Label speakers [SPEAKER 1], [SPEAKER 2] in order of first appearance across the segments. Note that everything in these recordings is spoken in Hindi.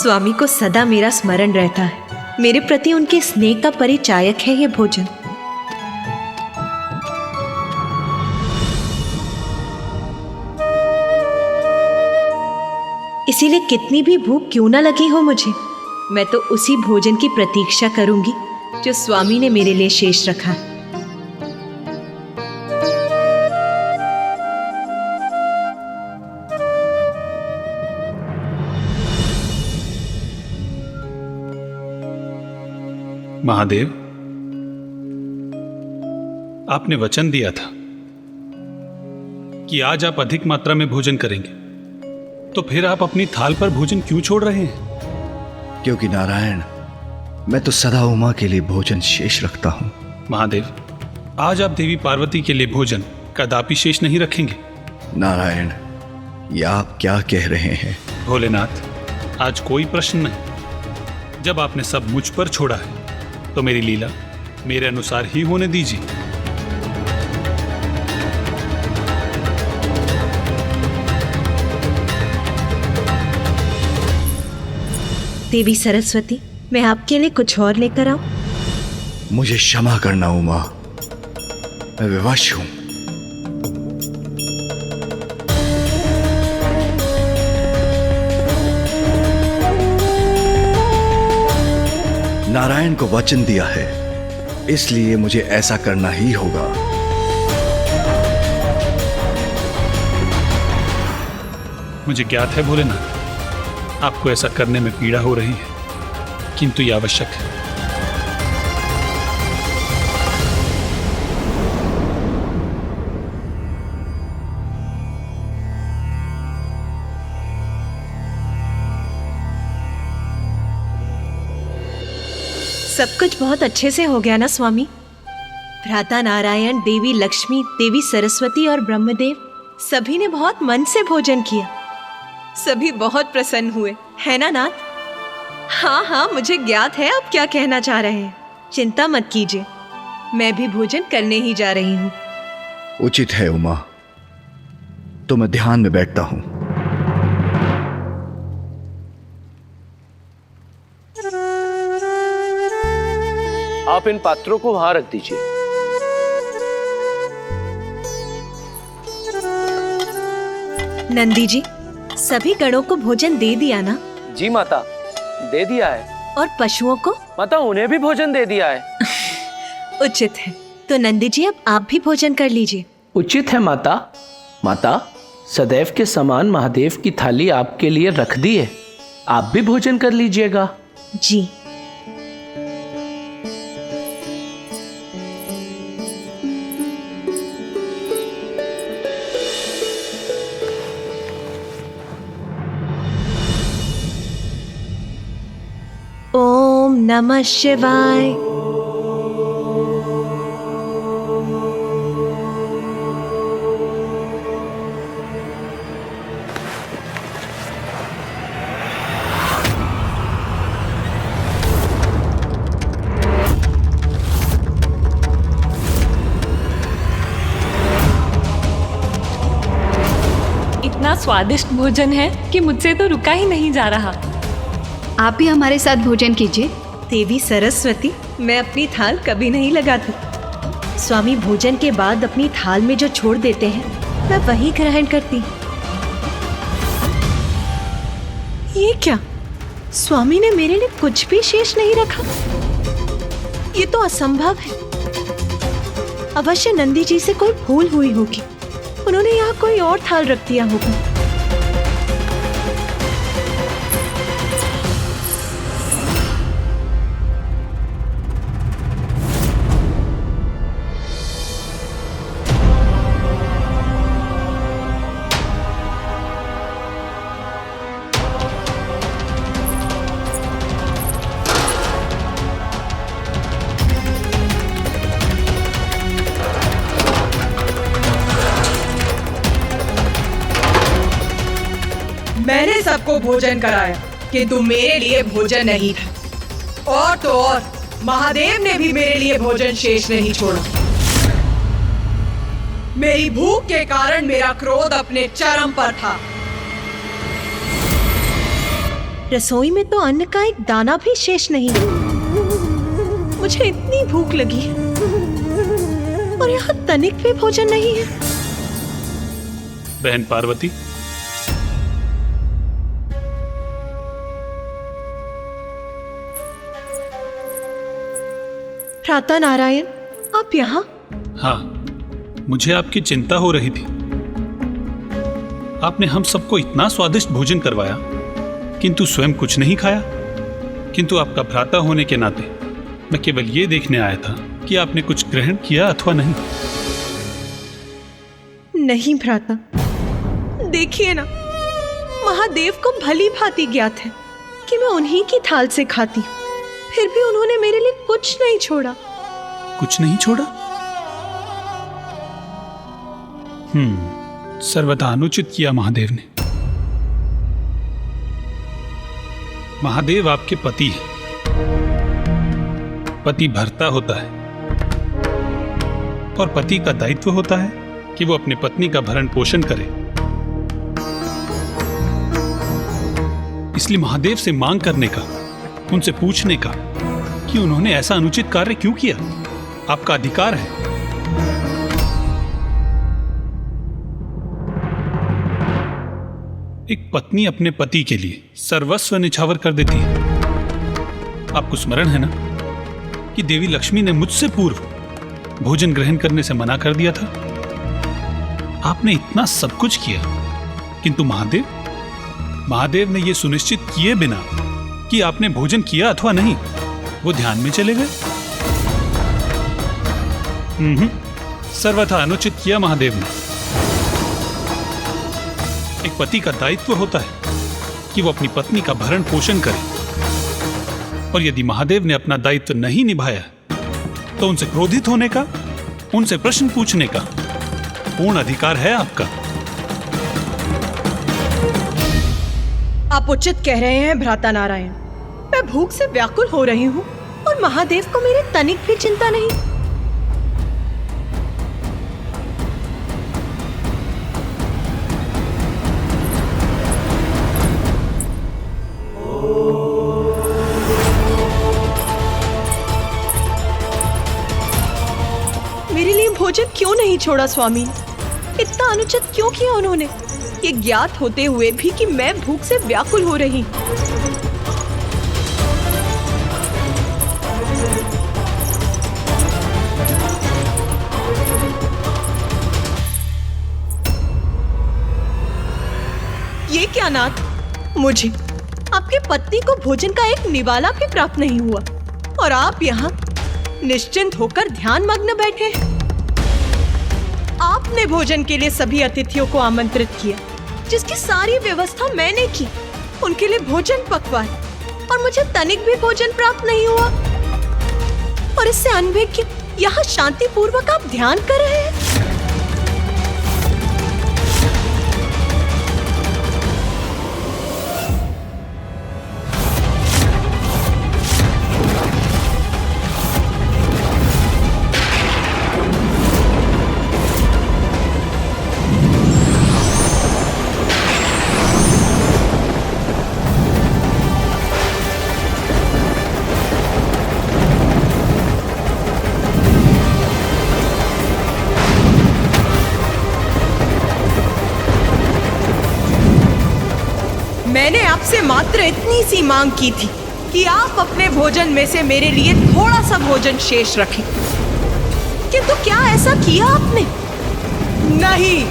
[SPEAKER 1] स्वामी को सदा मेरा स्मरण रहता है। मेरे प्रति उनके स्नेह का परिचायक है ये भोजन। इसीलिए कितनी भी भूख क्यों ना लगी हो मुझे, मैं तो उसी भोजन की प्रतीक्षा करूंगी जो स्वामी ने मेरे लिए शेष रखा।
[SPEAKER 2] महादेव, आपने वचन दिया था कि आज आप अधिक मात्रा में भोजन करेंगे, तो फिर आप अपनी थाल पर भोजन क्यों छोड़ रहे हैं?
[SPEAKER 3] क्योंकि नारायण, मैं तो सदा उमा के लिए भोजन शेष रखता हूं।
[SPEAKER 2] महादेव, आज आप देवी पार्वती के लिए भोजन कदापि शेष नहीं रखेंगे।
[SPEAKER 3] नारायण, ये आप क्या कह रहे हैं?
[SPEAKER 2] भोलेनाथ, आज कोई प्रश्न नहीं। जब आपने सब मुझ पर छोड़ा है तो मेरी लीला मेरे अनुसार ही होने दीजिए।
[SPEAKER 1] देवी सरस्वती, मैं आपके लिए कुछ और लेकर आऊं?
[SPEAKER 3] मुझे क्षमा करना उमा, मैं विवश हूं। नारायण को वचन दिया है, इसलिए मुझे ऐसा करना ही होगा।
[SPEAKER 2] मुझे ज्ञात है भोलेनाथ, आपको ऐसा करने में पीड़ा हो रही है, किंतु यह आवश्यक है।
[SPEAKER 1] सब कुछ बहुत अच्छे से हो गया ना स्वामी? भ्राता नारायण, देवी लक्ष्मी, देवी सरस्वती और ब्रह्मदेव सभी ने बहुत मन से भोजन किया। सभी बहुत प्रसन्न हुए, है ना नाथ? हाँ हाँ, मुझे ज्ञात है आप क्या कहना चाह रहे हैं। चिंता मत कीजिए, मैं भी भोजन करने ही जा रही हूँ।
[SPEAKER 3] उचित है उमा, तो मैं ध्यान में बैठता हूँ।
[SPEAKER 4] आप इन पात्रों को वहां रख दीजिए।
[SPEAKER 1] नंदी जी, सभी गणों को भोजन दे दिया ना?
[SPEAKER 4] जी माता, दे दिया है।
[SPEAKER 1] और पशुओं को?
[SPEAKER 4] माता, उन्हें भी भोजन दे दिया है।
[SPEAKER 1] उचित है, तो नंदी जी अब आप भी भोजन कर लीजिए।
[SPEAKER 4] उचित है माता। माता, सदैव के समान महादेव की थाली आपके लिए रख दी है, आप भी भोजन कर लीजिएगा।
[SPEAKER 1] जी। ओम नमः शिवाय।
[SPEAKER 5] इतना स्वादिष्ट भोजन है कि मुझसे तो रुका ही नहीं जा रहा।
[SPEAKER 6] आप भी हमारे साथ भोजन कीजिए।
[SPEAKER 1] देवी सरस्वती, मैं अपनी थाल कभी नहीं लगाती। स्वामी भोजन के बाद अपनी थाल में जो छोड़ देते हैं मैं वही ग्रहण करती। ये क्या? स्वामी ने मेरे लिए कुछ भी शेष नहीं रखा? ये तो असंभव है। अवश्य नंदी जी से कोई भूल हुई होगी, उन्होंने यहाँ कोई और थाल रख दिया होगा।
[SPEAKER 7] मैंने सबको भोजन कराया, किंतु मेरे लिए भोजन नहीं था। और तो और महादेव ने भी मेरे लिए भोजन शेष नहीं छोड़ा। मेरी भूख के कारण मेरा क्रोध अपने चरम पर था।
[SPEAKER 1] रसोई में तो अन्न का एक दाना भी शेष नहीं। मुझे इतनी भूख लगी है और यहाँ तनिक भी भोजन नहीं है।
[SPEAKER 2] बहन पार्वती,
[SPEAKER 1] भ्राता नारायण, आप यहाँ?
[SPEAKER 2] हाँ, मुझे आपकी चिंता हो रही थी। आपने हम सबको इतना स्वादिष्ट भोजन करवाया किंतु स्वयं कुछ नहीं खाया। किंतु आपका भ्राता होने के नाते मैं केवल ये देखने आया था कि आपने कुछ ग्रहण किया अथवा नहीं।
[SPEAKER 1] नहीं भ्राता, देखिए ना, महादेव को भली भांति ज्ञात है कि मैं उन्हीं की थाल से खाती हूँ, फिर भी उन्होंने मेरे लिए कुछ नहीं छोड़ा।
[SPEAKER 2] कुछ नहीं छोड़ा? सर्वथा अनुचित किया महादेव ने। महादेव आपके पति हैं। पति भर्ता होता है और पति का दायित्व होता है कि वो अपनी पत्नी का भरण पोषण करे। इसलिए महादेव से मांग करने का, उनसे पूछने का कि उन्होंने ऐसा अनुचित कार्य क्यों किया, आपका अधिकार है। एक पत्नी अपने पति के लिए सर्वस्व निछावर कर देती है। आपको स्मरण है ना कि देवी लक्ष्मी ने मुझसे पूर्व भोजन ग्रहण करने से मना कर दिया था। आपने इतना सब कुछ किया किंतु महादेव ने यह सुनिश्चित किए बिना कि आपने भोजन किया अथवा नहीं, वो ध्यान में चले गए। सर्वथा अनुचित किया महादेव ने। एक पति का दायित्व होता है कि वो अपनी पत्नी का भरण पोषण करे, और यदि महादेव ने अपना दायित्व नहीं निभाया तो उनसे क्रोधित होने का, उनसे प्रश्न पूछने का पूर्ण अधिकार है आपका।
[SPEAKER 1] आप उचित कह रहे हैं भ्राता नारायण। मैं भूख से व्याकुल हो रही हूँ और महादेव को मेरी तनिक भी चिंता नहीं। मेरे लिए भोजन क्यों नहीं छोड़ा स्वामी? इतना अनुचित क्यों किया उन्होंने, ये ज्ञात होते हुए भी कि मैं भूख से व्याकुल हो रही। ये क्या नाथ, मुझे आपकी पत्नी को भोजन का एक निवाला भी प्राप्त नहीं हुआ और आप यहाँ निश्चिंत होकर ध्यान मग्न बैठे। आपने भोजन के लिए सभी अतिथियों को आमंत्रित किया, जिसकी सारी व्यवस्था मैंने की। उनके लिए भोजन पकवाया और मुझे तनिक भी भोजन प्राप्त नहीं हुआ। और इससे अनभिज्ञ यहाँ शांति पूर्वक आप ध्यान कर रहे हैं। मैंने आपसे मात्र इतनी सी मांग की थी कि आप अपने भोजन में से मेरे लिए थोड़ा सा भोजन शेष रखें, किंतु क्या ऐसा किया आपने? नहीं।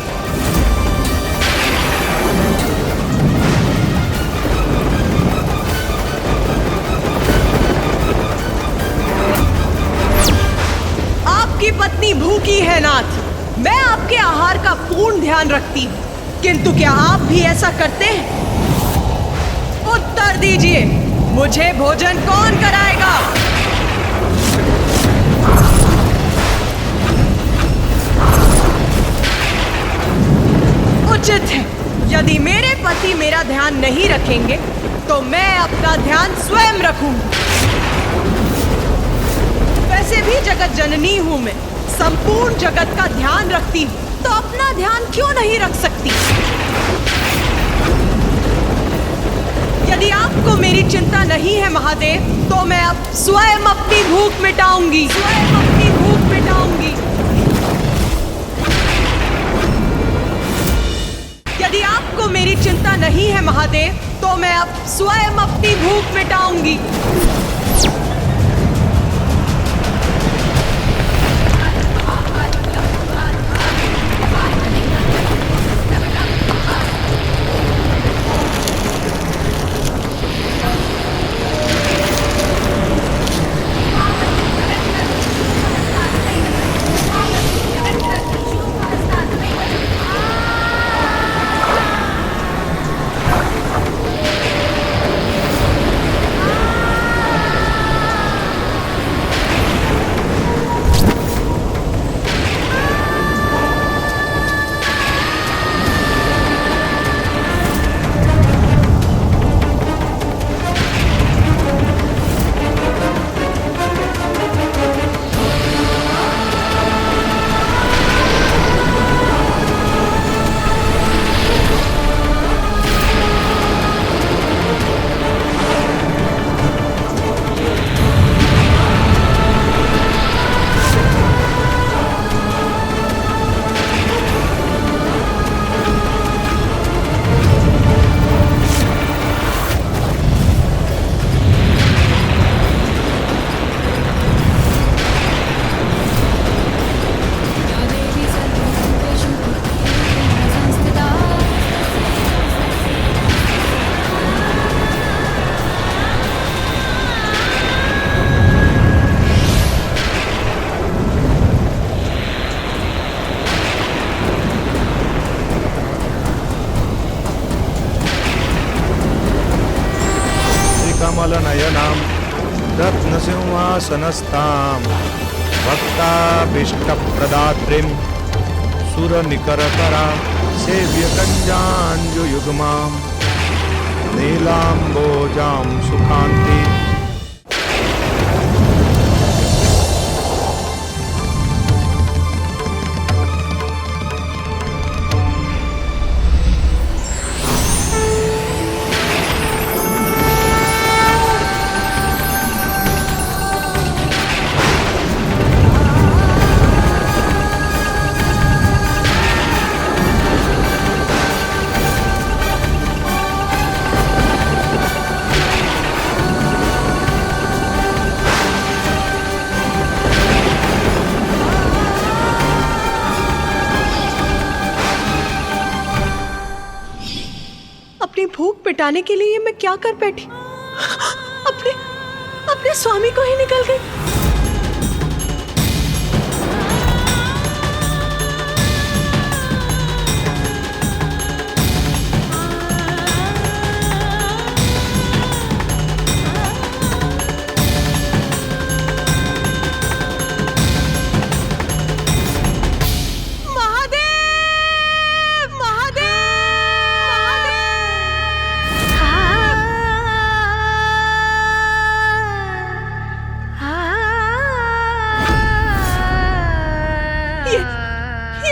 [SPEAKER 1] आपकी पत्नी भूखी है नाथ, मैं आपके आहार का पूर्ण ध्यान रखती हूँ, किंतु क्या आप भी ऐसा करते हैं? उत्तर दीजिए, मुझे भोजन कौन कराएगा? उचित है, यदि मेरे पति मेरा ध्यान नहीं रखेंगे तो मैं अपना ध्यान स्वयं रखूंगी। वैसे भी जगत जननी हूं मैं, संपूर्ण जगत का ध्यान रखती हूं, तो अपना ध्यान क्यों नहीं रख सकती? यदि आपको
[SPEAKER 7] नहीं है महादेव, तो मैं अब स्वयं अपनी भूख मिटाऊंगी, स्वयं अपनी भूख मिटाऊंगी। यदि आपको मेरी चिंता नहीं है महादेव, तो मैं अब स्वयं अपनी भूख मिटाऊंगी।
[SPEAKER 8] कमलनयनां रत्नसिंहासनस्थां भक्ताभीष्टप्रदात्रीं सुरनिकरकरां सेव्यकञ्जाञ्जुयुग्मां नीलाम्बोजां सुखान्ति।
[SPEAKER 1] अपनी भूख मिटाने के लिए मैं क्या कर बैठी? अपने स्वामी को ही निकल गई।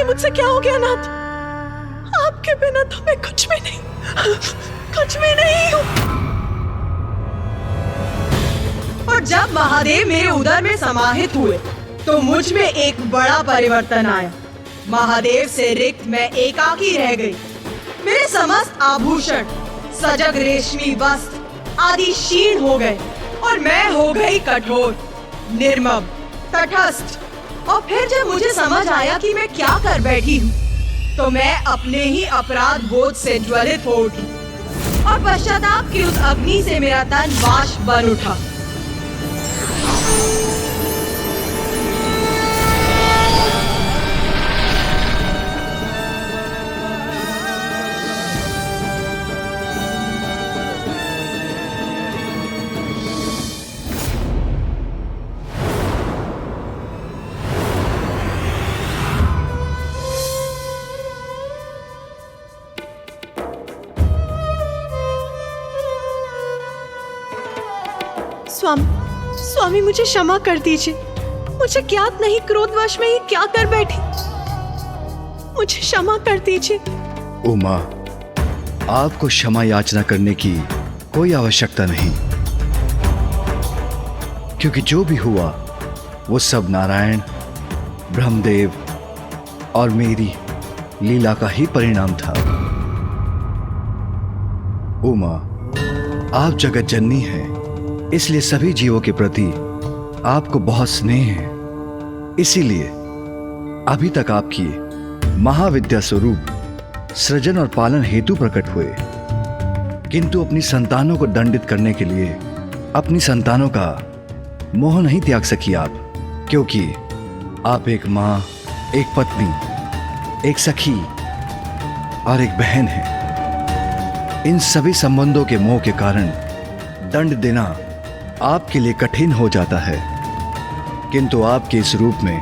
[SPEAKER 1] मुझसे क्या हो गया नाथ? आपके बिना तो मैं कुछ भी नहीं हूँ।
[SPEAKER 7] और जब महादेव मेरे उदर में समाहित हुए तो मुझ में एक बड़ा परिवर्तन आया। महादेव से रिक्त मैं एकाकी रह गई। मेरे समस्त आभूषण, सजग रेशमी वस्त्र आदि क्षीण हो गए और मैं हो गई कठोर, निर्मम, तटस्थ। और फिर जब मुझे समझ आया कि मैं क्या कर बैठी हूँ, तो मैं अपने ही अपराध बोध से ज्वलित हो उठी और पश्चाताप की उस अग्नि से मेरा तन वाष्प बन उठा।
[SPEAKER 1] स्वामी मुझे क्षमा कर दीजिए। मुझे ज्ञात नहीं क्रोधवश में ये क्या कर बैठी। मुझे क्षमा कर दीजिए।
[SPEAKER 3] उमा, आपको क्षमा याचना करने की कोई आवश्यकता नहीं। क्योंकि जो भी हुआ वो सब नारायण, ब्रह्मदेव और मेरी लीला का ही परिणाम था। उमा, आप जगत जननी हैं, इसलिए सभी जीवों के प्रति आपको बहुत स्नेह है। इसीलिए अभी तक आपकी महाविद्या स्वरूप सृजन और पालन हेतु प्रकट हुए, किंतु अपनी संतानों को दंडित करने के लिए अपनी संतानों का मोह नहीं त्याग सकी आप, क्योंकि आप एक मां, एक पत्नी, एक सखी और एक बहन हैं। इन सभी संबंधों के मोह के कारण दंड देना आपके लिए कठिन हो जाता है, किंतु आपके इस रूप में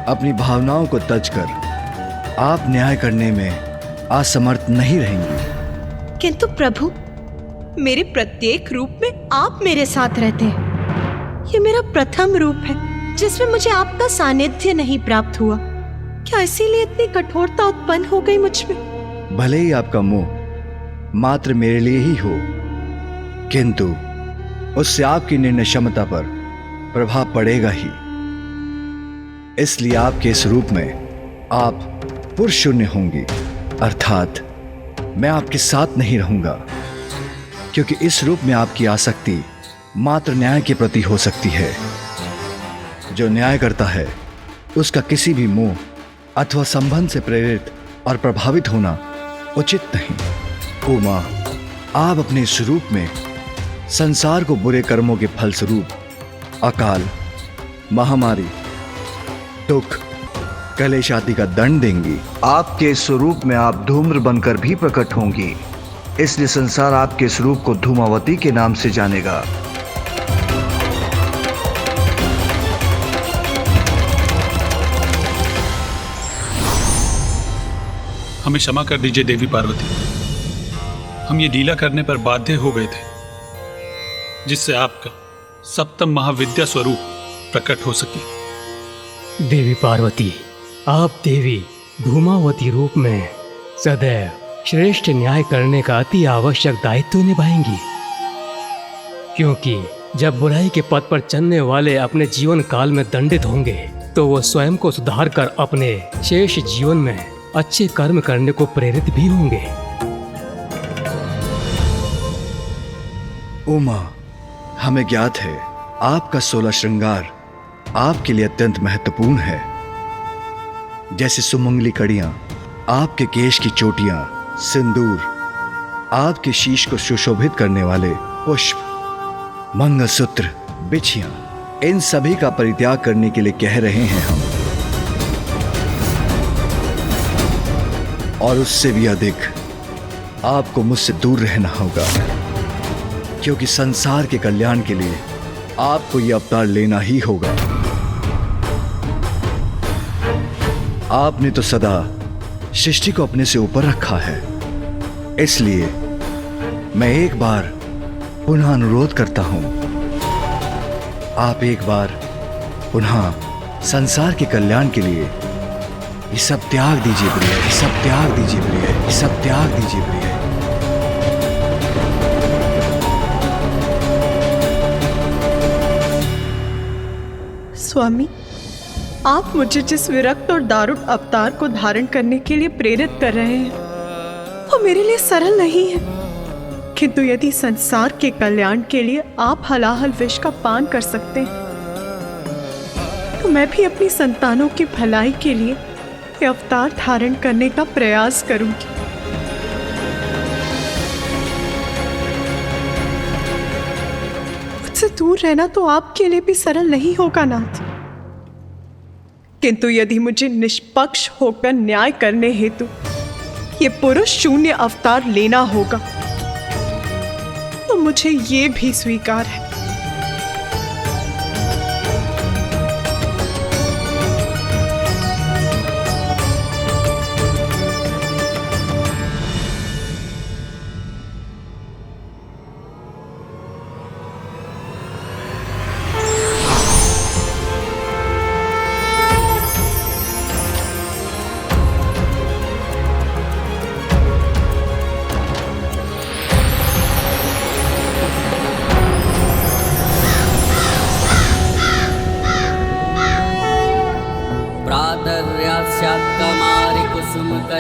[SPEAKER 3] अपनी भावनाओं को तज कर आप न्याय करने में असमर्थ नहीं रहेंगी।
[SPEAKER 1] किंतु प्रभु, मेरे प्रत्येक रूप में आप मेरे साथ रहते हैं। ये मेरा प्रथम रूप है जिसमें मुझे आपका सानिध्य नहीं प्राप्त हुआ। क्या इसीलिए इतनी कठोरता उत्पन्न हो गई मुझ में?
[SPEAKER 3] भले ही आपका मोह मात्र मेरे लिए ही हो, किंतु उससे आपकी निर्णय क्षमता पर प्रभाव पड़ेगा ही। इसलिए आपके इस रूप में आप पुरुष शून्य होंगी, अर्थात मैं आपके साथ नहीं रहूंगा, क्योंकि इस रूप में आपकी आसक्ति मात्र न्याय के प्रति हो सकती है। जो न्याय करता है उसका किसी भी मोह अथवा संबंध से प्रेरित और प्रभावित होना उचित नहीं। उमा, आप अपने स्वरूप में संसार को बुरे कर्मों के फलस्वरूप अकाल, महामारी, दुख, कलेश आदि का दंड देंगी। आपके स्वरूप में आप धूम्र बनकर भी प्रकट होंगी, इसलिए संसार आपके स्वरूप को धूमावती के नाम से जानेगा।
[SPEAKER 2] हमें क्षमा कर दीजिए देवी पार्वती, हम ये लीला करने पर बाध्य हो गए थे, जिससे आपका सप्तम महाविद्या स्वरूप प्रकट हो सके।
[SPEAKER 9] देवी पार्वती, आप देवी धूमावती रूप में सदैव श्रेष्ठ न्याय करने का अति आवश्यक दायित्व निभाएंगी, क्योंकि जब बुराई के पथ पर चलने वाले अपने जीवन काल में दंडित होंगे तो वो स्वयं को सुधार कर अपने शेष जीवन में अच्छे कर्म करने को प्रेरित भी होंगे।
[SPEAKER 3] उमा, हमें ज्ञात है आपका 16 श्रृंगार आपके लिए अत्यंत महत्वपूर्ण है, जैसे सुमंगली कड़ियां, आपके केश की चोटियां, सिंदूर, आपके शीश को सुशोभित करने वाले पुष्प, मंगलसूत्र, बिछियां, इन सभी का परित्याग करने के लिए कह रहे हैं हम। और उससे भी अधिक आपको मुझसे दूर रहना होगा, क्योंकि संसार के कल्याण के लिए आपको यह अवतार लेना ही होगा। आपने तो सदा सृष्टि को अपने से ऊपर रखा है, इसलिए मैं एक बार पुनः अनुरोध करता हूं, आप एक बार पुनः संसार के कल्याण के लिए ये सब त्याग दीजिए प्रिय, ये सब त्याग दीजिए प्रिय, ये सब त्याग दीजिए प्रिय।
[SPEAKER 7] स्वामी, आप मुझे जिस विरक्त और दारुण अवतार को धारण करने के लिए प्रेरित कर रहे हैं वो मेरे लिए सरल नहीं है, किंतु यदि संसार के कल्याण के लिए आप हलाहल विष का पान कर सकते हैं तो मैं भी अपनी संतानों की भलाई के लिए ये अवतार धारण करने का प्रयास करूंगी। मुझसे दूर रहना तो आपके लिए भी सरल नहीं होगा नाथ, किंतु यदि मुझे निष्पक्ष होकर न्याय करने हेतु ये पुरुष शून्य अवतार लेना होगा तो मुझे ये भी स्वीकार है।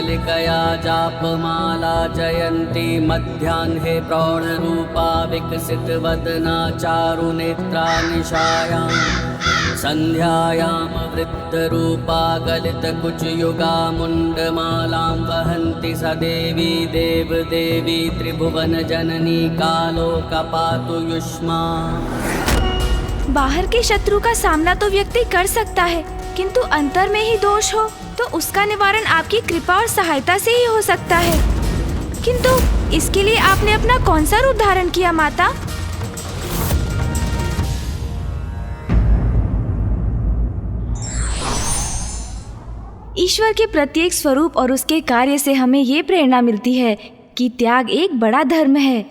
[SPEAKER 10] कलिकया जापमाला जयन्ती मध्याह्ने प्रौढरूपा विकसित वदना चारुनेत्रा निशायां सन्ध्यायां वृद्धरूपा गलितकुचयुगा मुण्डमालां वहन्ति स देवी देवदेवी त्रिभुवनजननी कालो कपातु युष्मा।
[SPEAKER 11] बाहर के शत्रु का सामना तो व्यक्ति कर सकता है, किंतु अंतर में ही दोष हो तो उसका निवारण आपकी कृपा और सहायता से ही हो सकता है। किंतु इसके लिए आपने अपना कौन सा रूप धारण किया माता? ईश्वर के प्रत्येक स्वरूप और उसके कार्य से हमें ये प्रेरणा मिलती है कि त्याग एक बड़ा धर्म है।